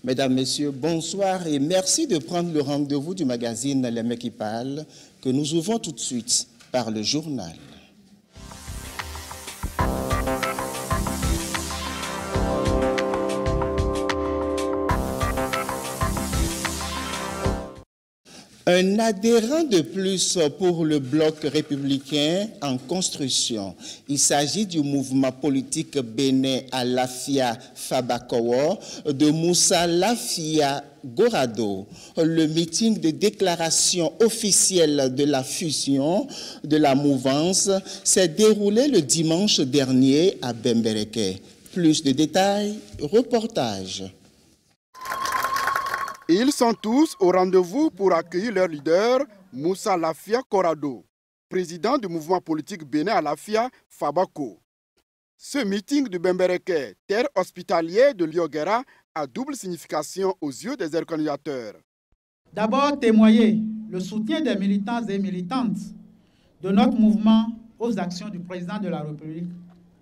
Mesdames, Messieurs, bonsoir et merci de prendre le rendez-vous du magazine Les Mecs qui parlent que nous ouvrons tout de suite par le journal. Un adhérent de plus pour le bloc républicain en construction. Il s'agit du mouvement politique bénin Alafia Fabakowo de Moussa Lafia Gorado. Le meeting de déclaration officielle de la fusion de la mouvance s'est déroulé le dimanche dernier à Bembereke. Plus de détails, reportage. Ils sont tous au rendez-vous pour accueillir leur leader, Moussa Lafia Gorado, président du mouvement politique bénin Alafia Fabako. Ce meeting de Bembereke, terre hospitalière de Liogera, a double signification aux yeux des organisateurs. D'abord, témoigner le soutien des militants et militantes de notre mouvement aux actions du président de la République,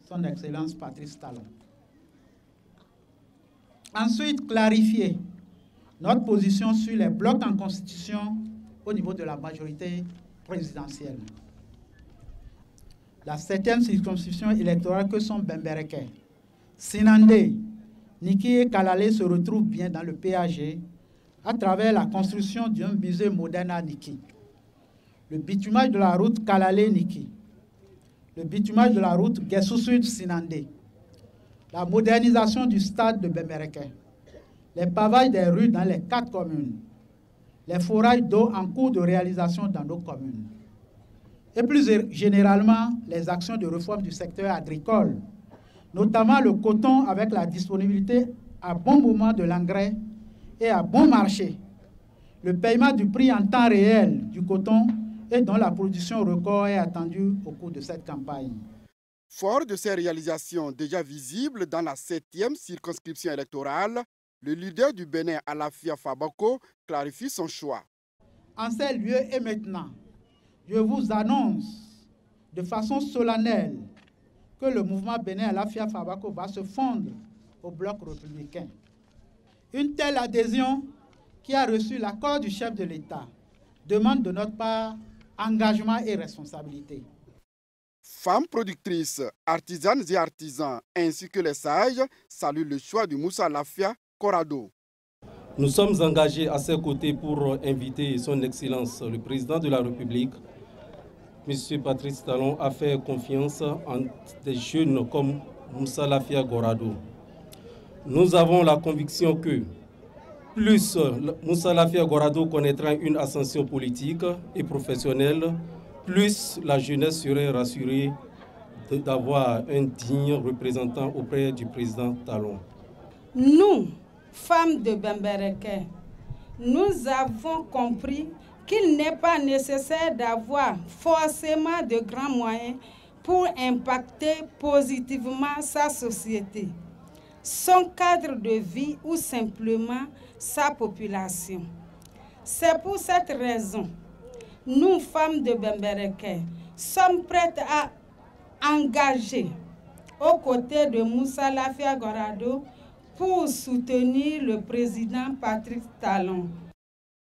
son Excellence Patrice Talon. Ensuite, clarifier notre position sur les blocs en constitution au niveau de la majorité présidentielle. La 7e circonscription électorale que sont Bembereke, Sinandé, Niki et Kalale se retrouvent bien dans le PAG à travers la construction d'un musée moderne à Niki, le bitumage de la route Kalale-Niki, le bitumage de la route Guessou-Sud-Sinandé, la modernisation du stade de Bembereke, les pavages des rues dans les 4 communes, les forages d'eau en cours de réalisation dans nos communes, et plus généralement les actions de réforme du secteur agricole, notamment le coton avec la disponibilité à bon moment de l'engrais et à bon marché, le paiement du prix en temps réel du coton et dont la production record est attendue au cours de cette campagne. Fort de ces réalisations déjà visibles dans la 7e circonscription électorale, le leader du Bénin, Alafia Fabako, clarifie son choix. En ces lieux et maintenant, je vous annonce de façon solennelle que le mouvement Bénin Alafia Fabako va se fondre au bloc républicain. Une telle adhésion qui a reçu l'accord du chef de l'État demande de notre part engagement et responsabilité. Femmes productrices, artisanes et artisans, ainsi que les sages, saluent le choix de Moussa Lafia Gorado. Nous sommes engagés à ses côtés pour inviter son Excellence, le président de la République, M. Patrice Talon, à faire confiance en des jeunes comme Moussa Lafia Gorado. Nous avons la conviction que plus Moussa Lafia Gorado connaîtra une ascension politique et professionnelle, plus la jeunesse serait rassurée d'avoir un digne représentant auprès du président Talon. Nous, femmes de Bembereke, nous avons compris qu'il n'est pas nécessaire d'avoir forcément de grands moyens pour impacter positivement sa société, son cadre de vie ou simplement sa population. C'est pour cette raison, nous, femmes de Bembereke, sommes prêtes à engager aux côtés de Moussa Lafia Gorado pour soutenir le président Patrice Talon.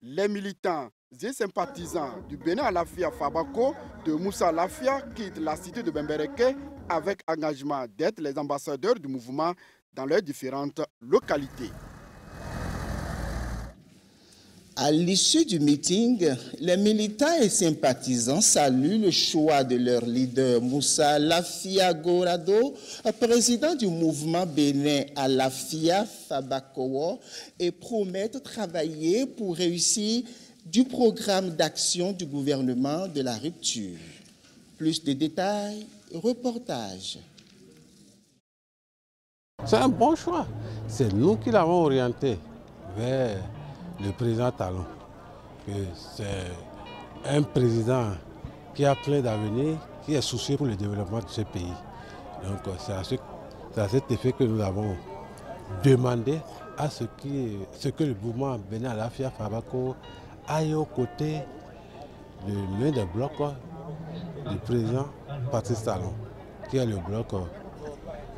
Les militants et sympathisants du Bénin Alafia Fabako de Moussa Lafia quittent la cité de Bembereke avec engagement d'être les ambassadeurs du mouvement dans leurs différentes localités. À l'issue du meeting, les militants et sympathisants saluent le choix de leur leader Moussa Lafia Gorado, président du mouvement bénin Alafia Fabakowo, et promettent travailler pour réussir du programme d'action du gouvernement de la rupture. Plus de détails, reportage. C'est un bon choix. C'est nous qui l'avons orienté vers le président Talon. C'est un président qui a plein d'avenir, qui est soucieux pour le développement de ce pays. Donc c'est à cet effet que nous avons demandé à ce que le mouvement Bénin Alafia Fabako aille aux côtés de l'un des blocs du président Patrice Talon, qui est le bloc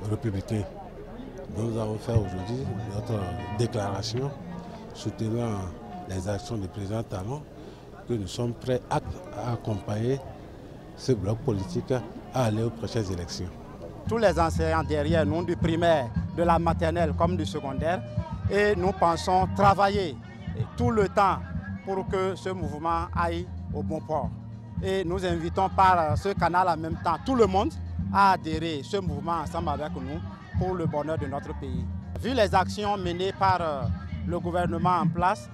républicain. Nous avons fait aujourd'hui notre déclaration soutenant les actions du président Talon, que nous sommes prêts à accompagner ce bloc politique à aller aux prochaines élections. Tous les enseignants derrière nous, du primaire, de la maternelle comme du secondaire, et nous pensons travailler tout le temps pour que ce mouvement aille au bon port. Et nous invitons par ce canal en même temps tout le monde à adhérer ce mouvement ensemble avec nous pour le bonheur de notre pays. Vu les actions menées par le gouvernement en place,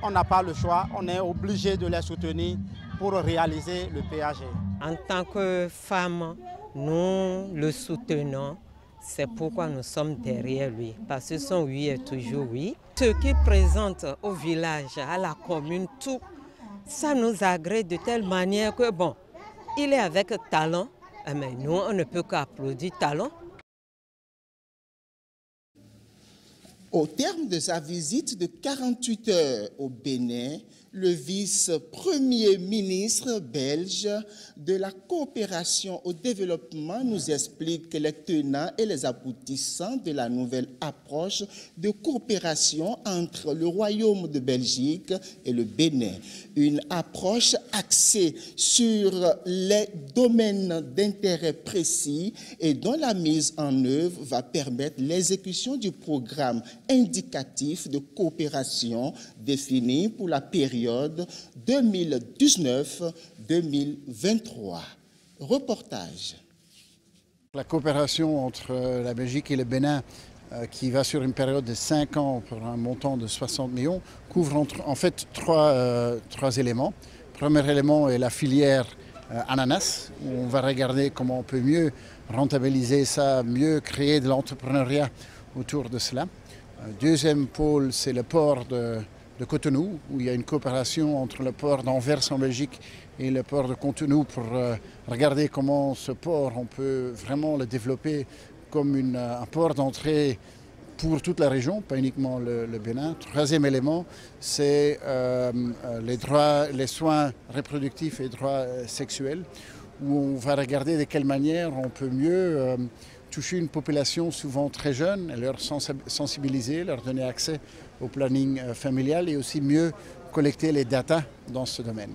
on n'a pas le choix, on est obligé de les soutenir pour réaliser le PAG. En tant que femmes, nous le soutenons, c'est pourquoi nous sommes derrière lui, parce que son oui est toujours oui. Ce qu'il présente au village, à la commune, tout, ça nous agrée de telle manière que bon, il est avec Talon, mais nous on ne peut qu'applaudir Talon. Au terme de sa visite de 48 heures au Bénin, le vice-premier ministre belge de la coopération au développement nous explique les tenants et les aboutissants de la nouvelle approche de coopération entre le Royaume de Belgique et le Bénin. Une approche axée sur les domaines d'intérêt précis et dont la mise en œuvre va permettre l'exécution du programme indicatif de coopération défini pour la période 2019-2023. Reportage. La coopération entre la Belgique et le Bénin, qui va sur une période de 5 ans pour un montant de 60 millions, couvre en fait trois éléments. Le premier élément est la filière ananas, où on va regarder comment on peut mieux rentabiliser ça, mieux créer de l'entrepreneuriat autour de cela. Deuxième pôle, c'est le port de Cotonou, où il y a une coopération entre le port d'Anvers en Belgique et le port de Cotonou pour regarder comment ce port, on peut vraiment le développer comme un port d'entrée pour toute la région, pas uniquement le Bénin. Troisième élément, c'est les soins reproductifs et droits sexuels, où on va regarder de quelle manière on peut mieux toucher une population souvent très jeune, leur sensibiliser, leur donner accès au planning familial et aussi mieux collecter les datas dans ce domaine.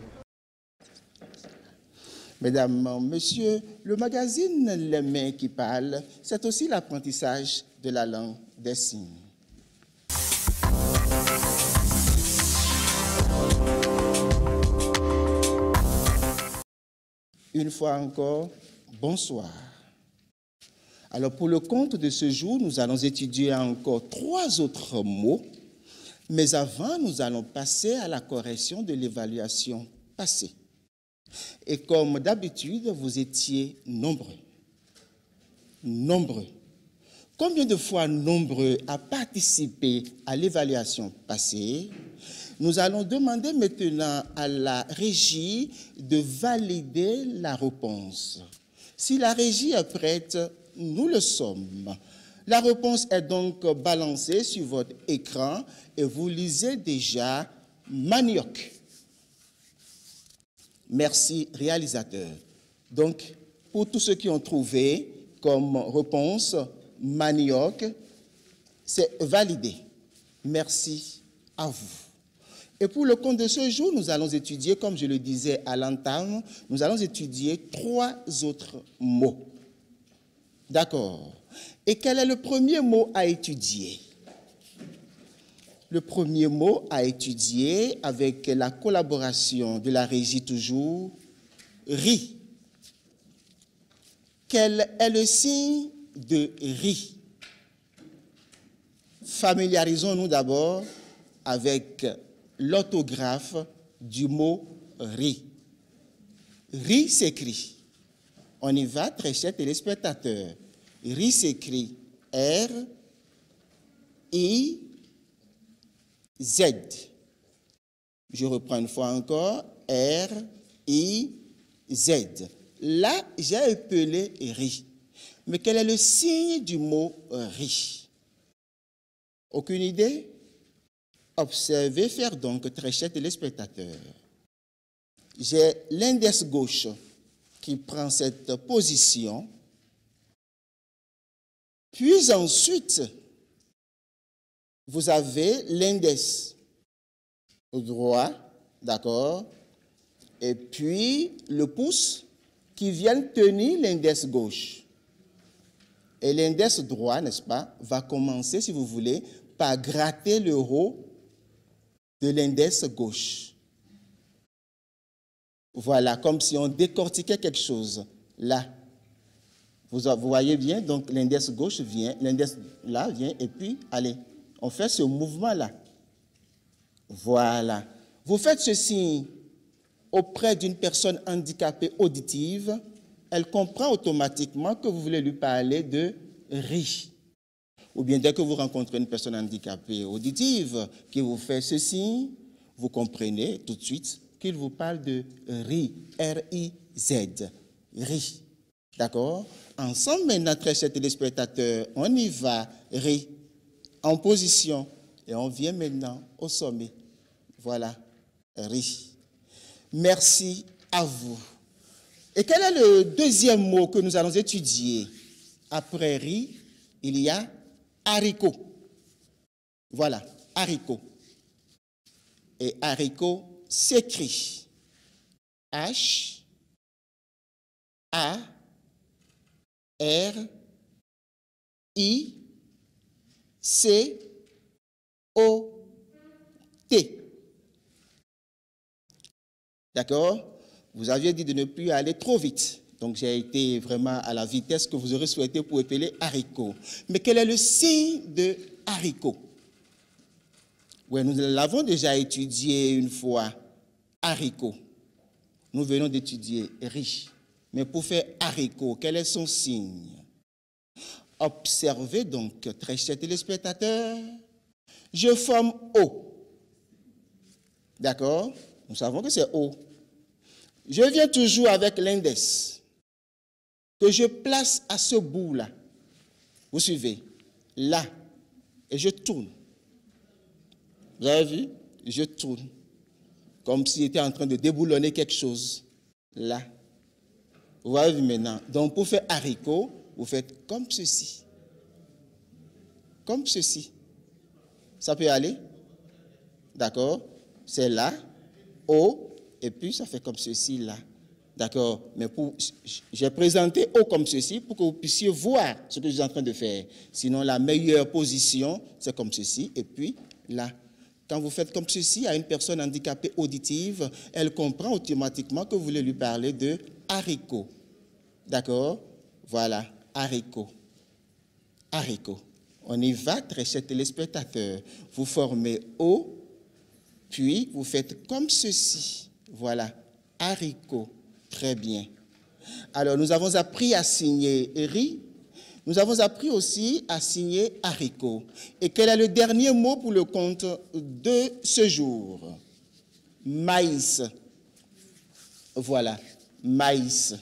Mesdames, Messieurs, le magazine Les Mains qui parlent, c'est aussi l'apprentissage de la langue des signes. Une fois encore, bonsoir. Alors pour le compte de ce jour, nous allons étudier encore 3 autres mots, mais avant, nous allons passer à la correction de l'évaluation passée. Et comme d'habitude, vous étiez nombreux. Nombreux. Combien de fois nombreux à participer à l'évaluation passée? Nous allons demander maintenant à la régie de valider la réponse. Si la régie est prête, nous le sommes. La réponse est donc balancée sur votre écran et vous lisez déjà manioc. Merci, réalisateur. Donc, pour tous ceux qui ont trouvé comme réponse manioc, c'est validé. Merci à vous. Et pour le compte de ce jour, nous allons étudier, comme je le disais à l'entame, nous allons étudier 3 autres mots. D'accord. Et quel est le premier mot à étudier? Le premier mot à étudier avec la collaboration de la régie toujours, riz. Quel est le signe de riz? Familiarisons-nous d'abord avec l'orthographe du mot riz. Riz s'écrit. On y va, très chers téléspectateurs. Riz s'écrit R-I-Z. Je reprends une fois encore. R-I-Z. Là, j'ai appelé riz. Mais quel est le signe du mot riz? Aucune idée? Observez, faire donc, très chers téléspectateurs. J'ai l'index gauche qui prend cette position. Puis ensuite, vous avez l'index droit, d'accord, et puis le pouce qui vient tenir l'index gauche. Et l'index droit, n'est-ce pas, va commencer, si vous voulez, par gratter le haut de l'index gauche. Voilà, comme si on décortiquait quelque chose. Là, vous voyez bien, donc l'index gauche vient, l'index là vient, et puis, allez, on fait ce mouvement-là. Voilà. Vous faites ceci auprès d'une personne handicapée auditive, elle comprend automatiquement que vous voulez lui parler de riz. Ou bien dès que vous rencontrez une personne handicapée auditive qui vous fait ceci, vous comprenez tout de suite qu'il vous parle de riz, R-I-Z, riz. D'accord? Ensemble maintenant, très chers téléspectateurs, on y va, riz, en position, et on vient maintenant au sommet. Voilà, riz. Merci à vous. Et quel est le deuxième mot que nous allons étudier? Après riz, il y a haricot. Voilà, haricot. Et haricot s'écrit H, A, R, I, C, O, T. D'accord? Vous aviez dit de ne plus aller trop vite. Donc, j'ai été vraiment à la vitesse que vous aurez souhaité pour épeler haricot. Mais quel est le signe de haricot? Oui, nous l'avons déjà étudié une fois, haricot. Nous venons d'étudier riz. Mais pour faire haricot, quel est son signe? Observez donc, très chers téléspectateurs, je forme O. D'accord? Nous savons que c'est O. Je viens toujours avec l'index que je place à ce bout-là. Vous suivez? Là. Et je tourne. Vous avez vu? Je tourne. Comme s'il était en train de déboulonner quelque chose. Là. Vous voyez maintenant? Donc, pour faire haricot, vous faites comme ceci. Comme ceci. Ça peut aller? D'accord? C'est là, O, et puis ça fait comme ceci là. D'accord? Mais j'ai présenté O comme ceci pour que vous puissiez voir ce que je suis en train de faire. Sinon, la meilleure position, c'est comme ceci, et puis là. Quand vous faites comme ceci à une personne handicapée auditive, elle comprend automatiquement que vous voulez lui parler de haricot. D'accord? Voilà, haricot. Haricot. On y va, très chers téléspectateurs. Vous formez O, puis vous faites comme ceci. Voilà, haricot. Très bien. Alors, nous avons appris à signer riz. Nous avons appris aussi à signer haricot. Et quel est le dernier mot pour le compte de ce jour? Maïs. Voilà, maïs.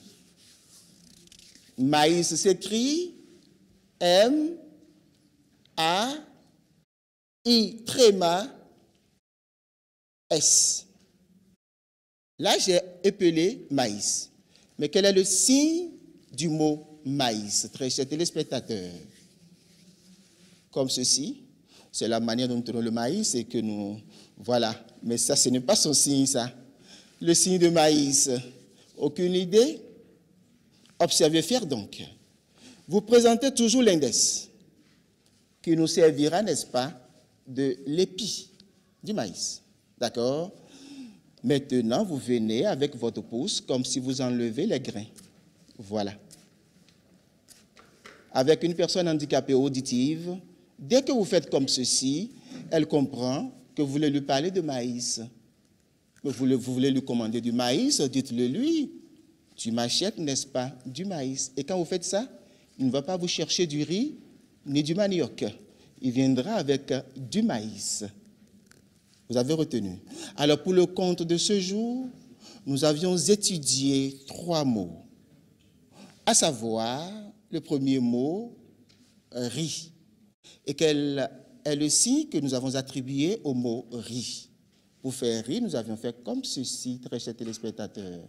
Maïs s'écrit M-A-I-S. Là, j'ai épelé maïs. Mais quel est le signe du mot maïs, très chers téléspectateurs? Comme ceci. C'est la manière dont nous tenons le maïs et que nous... Voilà. Mais ça, ce n'est pas son signe, ça. Le signe de maïs. Aucune idée? Observez faire donc. Vous présentez toujours l'index qui nous servira, n'est-ce pas, de l'épi du maïs. D'accord? Maintenant, vous venez avec votre pouce comme si vous enlevez les grains. Voilà. Avec une personne handicapée auditive, dès que vous faites comme ceci, elle comprend que vous voulez lui parler de maïs. Vous voulez lui commander du maïs, dites-le lui. Tu m'achètes, n'est-ce pas, du maïs. Et quand vous faites ça, il ne va pas vous chercher du riz ni du manioc. Il viendra avec du maïs. Vous avez retenu. Alors, pour le compte de ce jour, nous avions étudié 3 mots. À savoir, le premier mot, riz. Et quel est le signe que nous avons attribué au mot riz? Pour faire riz, nous avions fait comme ceci, très chers téléspectateurs.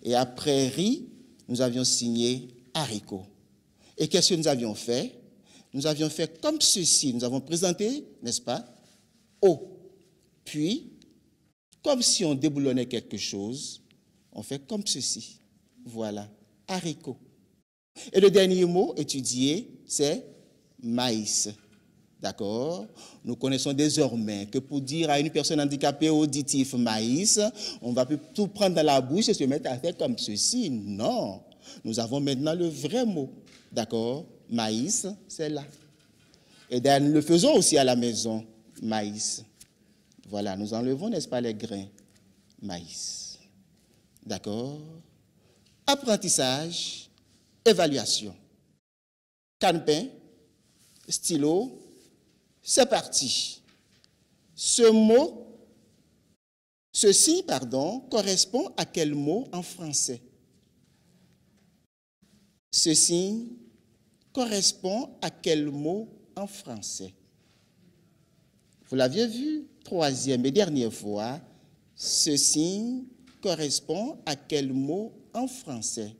Et après riz, nous avions signé haricot. Et qu'est-ce que nous avions fait? Nous avions fait comme ceci. Nous avons présenté, n'est-ce pas, O. Puis, comme si on déboulonnait quelque chose, on fait comme ceci. Voilà, haricot. Et le dernier mot étudié, c'est maïs. D'accord? Nous connaissons désormais que pour dire à une personne handicapée auditive maïs, on va plus tout prendre dans la bouche et se mettre à faire comme ceci. Non. Nous avons maintenant le vrai mot. D'accord? Maïs, c'est là. Et d'ailleurs, nous le faisons aussi à la maison. Maïs. Voilà, nous enlevons, n'est-ce pas, les grains. Maïs. D'accord? Apprentissage, évaluation. Calepin, stylo, c'est parti. Ceci, correspond à quel mot en français? Ce signe correspond à quel mot en français? Vous l'aviez vu, troisième et dernière fois, ce signe correspond à quel mot en français?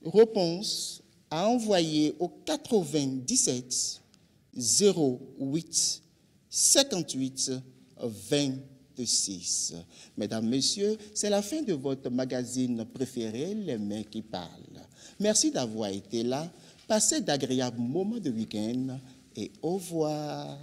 Réponse à envoyer au 97 08 58 26. Mesdames, Messieurs, c'est la fin de votre magazine préféré, Les Mains qui parlent. Merci d'avoir été là. Passez d'agréables moments de week-end et au revoir.